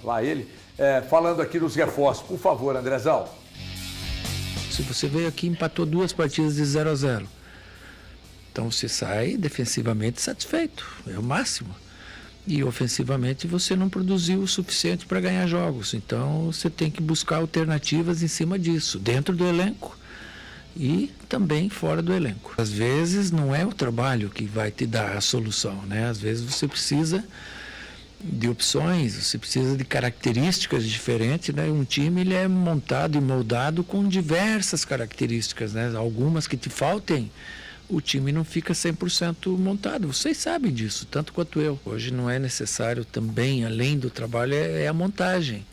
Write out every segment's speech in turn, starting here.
lá ele, falando aqui dos reforços. Por favor, Andrezão. Se você veio aqui e empatou 2 partidas de 0-0, então você sai defensivamente satisfeito, é o máximo. E ofensivamente você não produziu o suficiente para ganhar jogos. Então você tem que buscar alternativas em cima disso, dentro do elenco e também fora do elenco. Às vezes não é o trabalho que vai te dar a solução, né? Às vezes você precisa de opções, você precisa de características diferentes, né? Um time ele é montado e moldado com diversas características, né? Algumas que te faltem, o time não fica 100% montado. Vocês sabem disso, tanto quanto eu. Hoje não é necessário também, além do trabalho, é a montagem.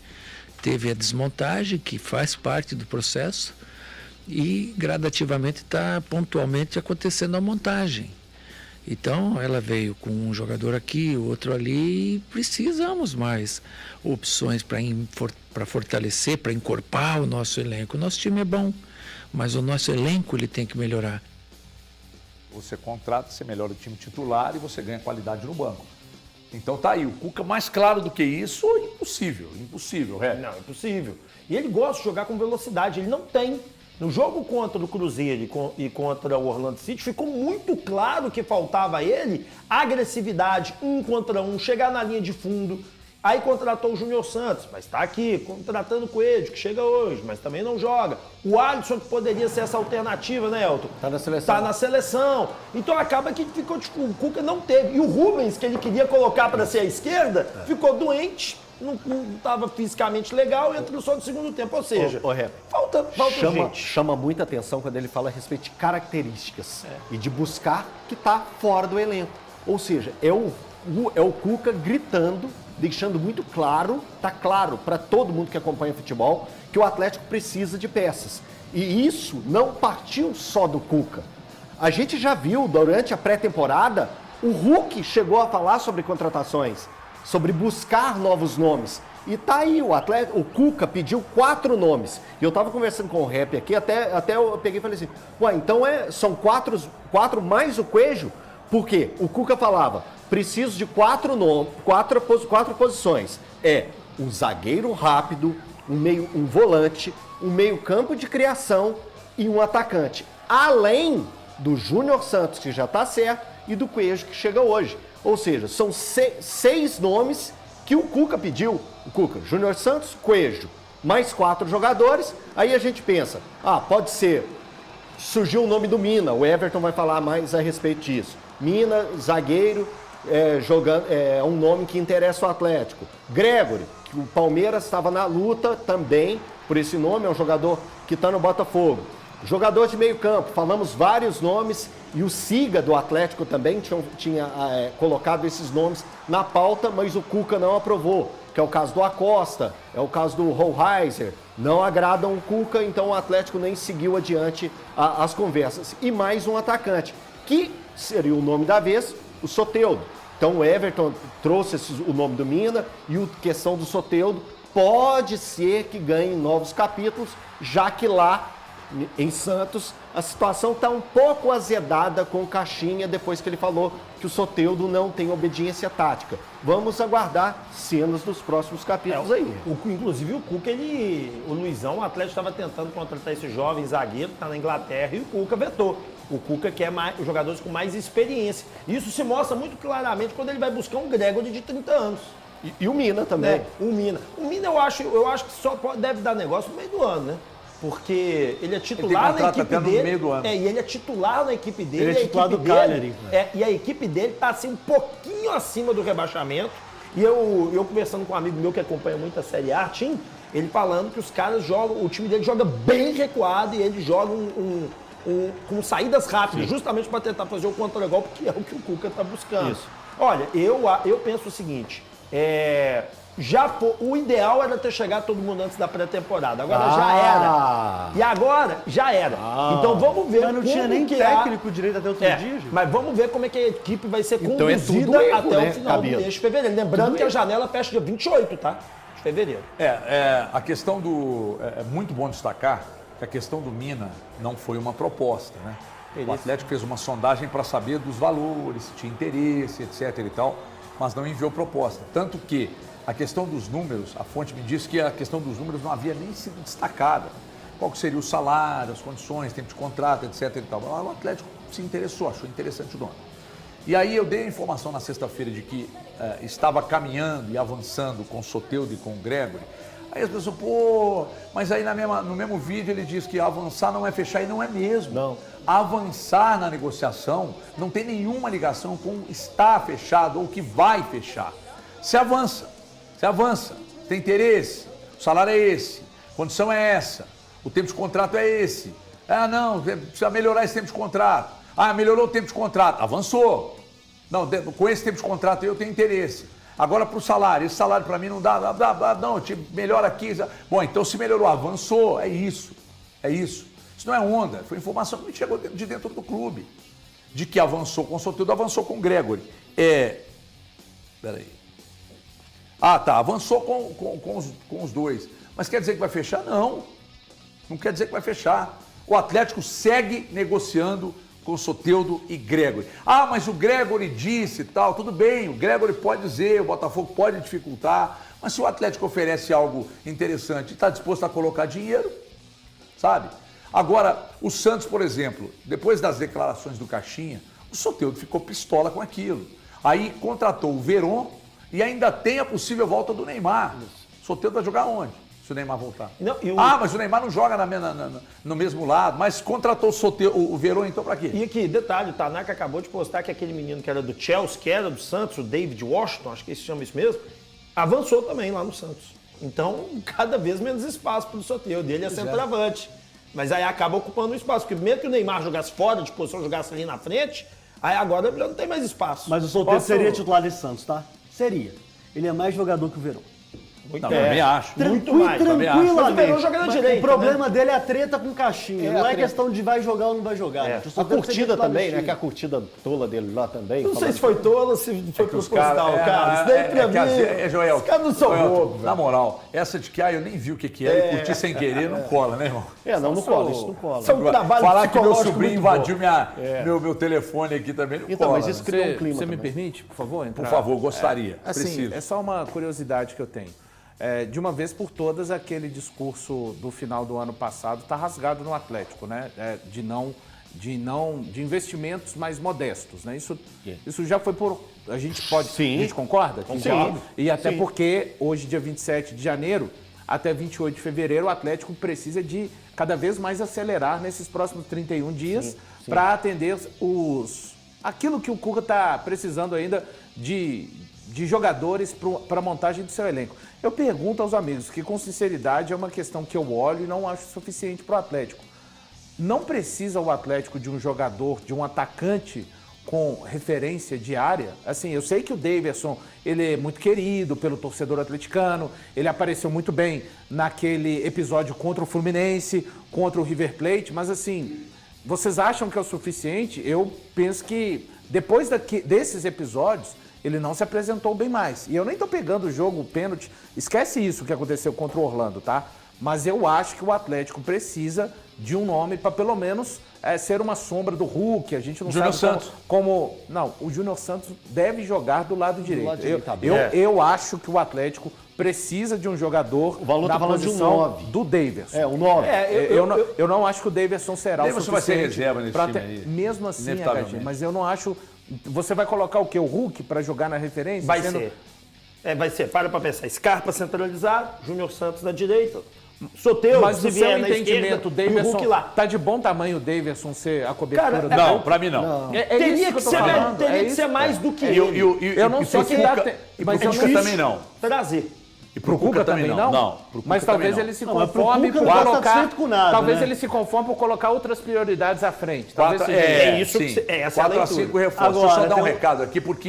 Teve a desmontagem, que faz parte do processo, e gradativamente está pontualmente acontecendo a montagem. Então, ela veio com um jogador aqui, outro ali, e precisamos mais opções para fortalecer, para encorpar o nosso elenco. O nosso time é bom, mas o nosso elenco ele tem que melhorar. Você contrata, você melhora o time titular e você ganha qualidade no banco. Então tá aí, o Cuca mais claro do que isso, impossível, Não, impossível. E ele gosta de jogar com velocidade, ele não tem. No jogo contra o Cruzeiro e contra o Orlando City, ficou muito claro que faltava a ele agressividade, 1 contra 1, chegar na linha de fundo. Aí contratou o Júnior Santos, mas está aqui, contratando o Coelho, que chega hoje, mas também não joga. O Alisson, que poderia ser essa alternativa, né, Elton? Tá na seleção. Tá na seleção. Então acaba que ficou, o Cuca não teve. E o Rubens, que ele queria colocar para ser a esquerda, ficou doente, não estava fisicamente legal e entrou só no segundo tempo. Ou seja, falta gente. Chama muita atenção quando ele fala a respeito de características e de buscar que está fora do elenco. Ou seja, é o Cuca gritando, deixando muito claro, tá claro para todo mundo que acompanha futebol, que o Atlético precisa de peças. E isso não partiu só do Cuca. A gente já viu durante a pré-temporada, o Hulk chegou a falar sobre contratações, sobre buscar novos nomes. E tá aí, o Cuca pediu 4 nomes. E eu tava conversando com o Rap aqui, até eu peguei e falei assim, ué, então são 4 mais o Coelho? Por quê? O Cuca falava, preciso de 4 posições. Um zagueiro rápido, um volante, um meio campo de criação e um atacante. Além do Júnior Santos, que já está certo, e do Coelho, que chega hoje. Ou seja, são 6 nomes que o Cuca pediu. O Cuca, Júnior Santos, Coelho, mais 4 jogadores. Aí a gente pensa, pode ser, surgiu o nome do Mina, o Everton vai falar mais a respeito disso. Mina, zagueiro, é um nome que interessa o Atlético. Gregory, que o Palmeiras estava na luta também por esse nome, é um jogador que está no Botafogo. Jogador de meio campo, falamos vários nomes e o Siga do Atlético também tinha colocado esses nomes na pauta, mas o Cuca não aprovou, que é o caso do Acosta, é o caso do Rollheiser, não agradam o Cuca, então o Atlético nem seguiu adiante as conversas. E mais um atacante, que seria o nome da vez, o Soteldo. Então o Everton trouxe o nome do Mina e a questão do Soteldo pode ser que ganhe novos capítulos, já que lá em Santos a situação está um pouco azedada com o Caixinha depois que ele falou que o Soteldo não tem obediência tática. Vamos aguardar cenas dos próximos capítulos aí. Inclusive o Cuca, o Luizão, o Atlético estava tentando contratar esse jovem zagueiro que está na Inglaterra e o Cuca vetou. O Cuca quer jogadores com mais experiência. Isso se mostra muito claramente quando ele vai buscar um Gregory de 30 anos. E o Mina também. O Mina eu acho que só deve dar negócio no meio do ano, né? Porque ele é titular na equipe dele. No meio do ano. E ele é titular na equipe dele. Ele é titular do Cagliari. E a equipe dele está assim, um pouquinho acima do rebaixamento. E eu conversando com um amigo meu que acompanha muito a Série A, Tim, ele falando que os caras jogam, o time dele joga bem recuado e ele joga com saídas rápidas, justamente para tentar fazer o contra-golpe, que é o que o Cuca está buscando. Isso. Olha, eu penso o seguinte, o ideal era ter chegado todo mundo antes da pré-temporada, agora já era. E agora já era. Então vamos ver. Mas não tinha nem técnico direito até outro dia, gente. Mas vamos ver como é que a equipe vai ser conduzida até o final do mês de fevereiro. Lembrando que a janela fecha dia 28, tá? De fevereiro. A questão é muito bom destacar que a questão do Mina não foi uma proposta, né? O Atlético fez uma sondagem para saber dos valores, se tinha interesse, etc. e tal, mas não enviou proposta. Tanto que a questão dos números, a fonte me disse que a questão dos números não havia nem sido destacada. Qual que seria o salário, as condições, tempo de contrato, etc. E tal. O Atlético se interessou, achou interessante o nome. E aí eu dei a informação na sexta-feira de que estava caminhando e avançando com o Soteldo e com o Gregory. Aí as pessoas, pô, mas aí no mesmo vídeo ele diz que avançar não é fechar, e não é mesmo. Não. Avançar na negociação não tem nenhuma ligação com está fechado ou que vai fechar. Se avança, tem interesse, o salário é esse, a condição é essa, o tempo de contrato é esse. Ah, não, precisa melhorar esse tempo de contrato. Ah, melhorou o tempo de contrato, avançou. Não, com esse tempo de contrato eu tenho interesse. Agora para o salário, esse salário para mim não dá, não, melhora aqui. Bom, então se melhorou, avançou, é isso. Isso não é onda, foi informação que me chegou de dentro do clube. De que avançou com o Soteldo, avançou com o Gregory. Peraí. Ah, tá, avançou com os dois. Mas quer dizer que vai fechar? Não quer dizer que vai fechar. O Atlético segue negociando com o Soteldo e Gregory. Ah, mas o Gregory disse e tal, tudo bem, o Gregory pode dizer, o Botafogo pode dificultar, mas se o Atlético oferece algo interessante e está disposto a colocar dinheiro, sabe? Agora, o Santos, por exemplo, depois das declarações do Caixinha, o Soteldo ficou pistola com aquilo. Aí contratou o Veron e ainda tem a possível volta do Neymar. O Soteldo vai jogar onde? Se o Neymar voltar. Não, mas o Neymar não joga no mesmo lado, mas contratou o Veron então para quê? E aqui, detalhe, o Tanaka acabou de postar que aquele menino que era do Chelsea, que era do Santos, o David Washington, acho que se chama isso mesmo, avançou também lá no Santos. Então, cada vez menos espaço para o Soteldo, dele é centroavante. Mas aí acaba ocupando o espaço, porque mesmo que o Neymar jogasse fora de posição, jogasse ali na frente, aí agora já não tem mais espaço. Mas o Soteldo seria titular desse Santos, tá? Seria. Ele é mais jogador que o Verón. Também acho. Muito mais. Tranquilamente. Mas o Verón joga na direita, o problema dele é a treta com o Caixinha. Não é questão de vai jogar ou não vai jogar. A curtida também, né? Que a curtida tola dele lá também. Não sei se foi tola, se foi proposital, cara. Isso daí pra mim, Joel, os caras não são bobos. Na moral, essa de que eu nem vi o que é e curti sem querer, não cola, né, irmão? Não cola, isso não cola. Isso é um trabalho falar que meu psicológico sobrinho muito invadiu bom. meu telefone aqui também, não Então, cola. mas isso criou um clima Você me também. permite, por favor, entrar? Por favor, gostaria. Assim, Preciso. é só uma curiosidade que eu tenho. De uma vez por todas, aquele discurso do final do ano passado está rasgado no Atlético, né? De investimentos mais modestos, né? Isso já foi por... A gente pode... Sim. A gente concorda? Concordo. E até porque hoje, dia 27 de janeiro, até 28 de fevereiro, o Atlético precisa de cada vez mais acelerar nesses próximos 31 dias para atender aquilo que o Cuca está precisando ainda de jogadores para a montagem do seu elenco. Eu pergunto aos amigos, que com sinceridade é uma questão que eu olho e não acho suficiente para o Atlético. Não precisa o Atlético de um jogador, de um atacante com referência diária? Assim, eu sei que o Daverson, ele é muito querido pelo torcedor atleticano, ele apareceu muito bem naquele episódio contra o Fluminense, contra o River Plate, mas assim, vocês acham que é o suficiente? Eu penso que depois desses episódios, ele não se apresentou bem mais. E eu nem tô pegando o jogo, o pênalti. Esquece isso que aconteceu contra o Orlando, tá? Mas eu acho que o Atlético precisa de um nome para pelo menos ser uma sombra do Hulk. A gente não Júnior sabe Santos. como... Não, o Júnior Santos deve jogar do lado direito. lado direito, tá bem. Eu acho que o Atlético precisa de um jogador O Valor na tá falando de um posição 9. do Daverson. O 9. Eu não acho que o Daverson será o Daverson vai ser suficiente reserva nesse pra time aí, mesmo assim, inevitavelmente. HG, mas eu não acho... Você vai colocar o quê? O Hulk para jogar na referência? Vai ser. Vai ser. Para pensar. Scarpa centralizado, Júnior Santos na direita, Soteldo, Mas se no seu vier na esquerda, entendimento, o e o Hulk Daverson lá. tá de bom tamanho o Daverson ser a cobertura Cara, Não, pra mim não. Teria que ser mais do que ele. Eu não sei se dá... E Mas pro eu Cuca não... também não. Trazer. E pro Cuca também não? Não, pro Cuca Mas talvez também não. ele se Não, mas pro conforme Cuca por não tá colocar... satisfeito com nada, talvez né? ele se conforme por colocar outras prioridades à frente. Talvez seja É isso sim. que essa é a 4 a leitura. 5 reforços. Deixa eu Agora, só dar um tem um- recado aqui, porque